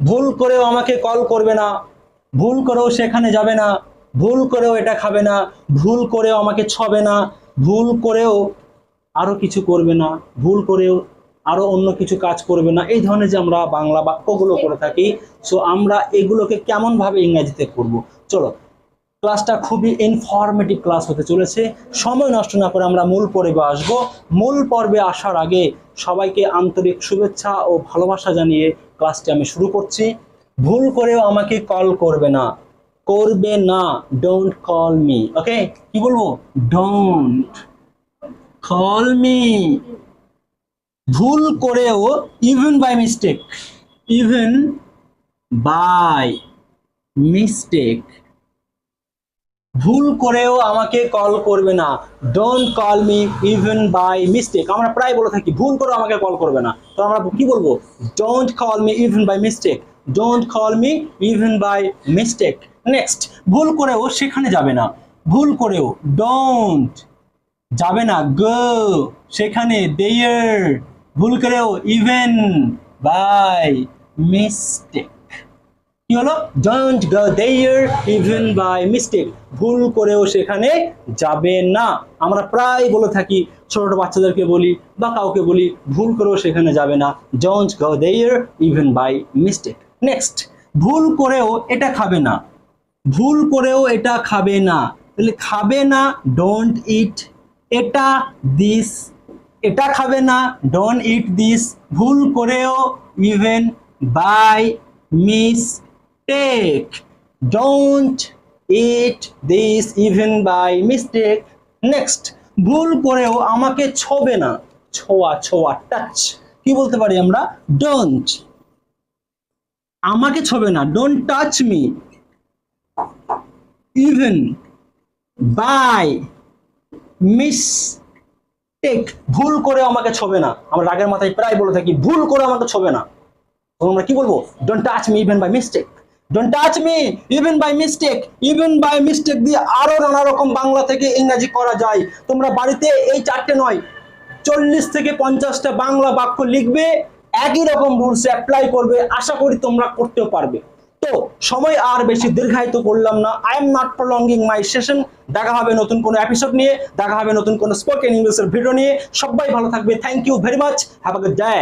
ভুল করেও আমাকে কল করবে না, ভুল করেও সেখানে যাবে না, ভুল করেও এটা খাবে না, ভুল করেও আমাকে ছবে না, ভুল করেও আরো কিছু করবে না, ভুল করেও আরো অন্য কিছু কাজ করবে না। এই ধরনের যে আমরা বাংলা বাক্যগুলো করে থাকি, সো আমরা এগুলোকে কেমন ভাবে ইংরেজিতে করব। চলো, ক্লাসটা খুবই ইনফরমেটিভ ক্লাস হতে চলেছে। সময় নষ্ট না করে আমরা মূল পর্বে আসবো। মূল পর্বে আসার আগে সবাইকে আন্তরিক শুভেচ্ছা ও ভালোবাসা জানিয়ে ক্লাসটি আমি শুরু করছি। ভুল করেও আমাকে কল করবে না, করবে না, ডোন্ট কল মি। ওকে, কি বলবো? Don't call me. ভুল করেও, even by mistake, even by mistake, ভুল করেও আমাকে কল করবে না, don't call me even by mistake. আমরা প্রায় বলে থাকি ভুল করেও আমাকে কল করবে না, তো আমরা কি বলবো? Don't call me even by mistake, don't call me even by mistake. Next, ভুল করেও সেখানে যাবে না, ভুল করেও ডোন্ট, যাবে না, গো, সেখানে, দেয়ার, ভুল করেও ইভেন বাই মিস্টেক। কি হলো? Don't go there even by mistake, ভুল করেও সেখানে যাবে না। আমরা প্রায় বলে থাকি, ছোট বাচ্চাদেরকে বলি বা কাউকে বলি, ভুল করেও সেখানে যাবে না, don't go there even by mistake. Next, ভুল করেও এটা খাবে না, ভুল করেও এটা খাবে না, তাহলে খাবে না, ডোন্ট ইট, এটা, দিস, এটা খাবে না, ডোন্ট ইট দিস, ভুল করেও, even by mistake, don't eat this even by mistake. Next, ভুল করেও আমাকে ছোবে না, ছোঁয়া, ছোঁয়া, টাচ, কি বলতে পারি আমরা? ডোন্ট, আমাকে ছোবে না, don't touch me, even by mistake, ভুল করে আমাকে ছোবে না। আমরা রাগের মাথায় প্রায় বলে থাকি ভুল করে আমাকে ছোবে না, তো আমরা কি বলবো? Don't touch me even by mistake, don't touch me even by mistake. Even by mistake দিয়ে আরো নানা রকম বাংলা থেকে ইংরেজি করা যায়। তোমরা বাড়িতে এই চারটে নয়, 40 থেকে 50টা বাংলা বাক্য লিখবে, একই রকম রুলস অ্যাপ্লাই করবে, আশা করি তোমরা করতেও পারবে। তো সময় আর বেশি দীর্ঘায়িত করলাম না, I am not prolonging my session. দেখা হবে নতুন কোনো এপিসোড নিয়ে, দেখা হবে নতুন কোনো স্পোকেন ইংলিশের ভিডিও নিয়ে। সবাই ভালো থাকবে, thank you very much, have a good day.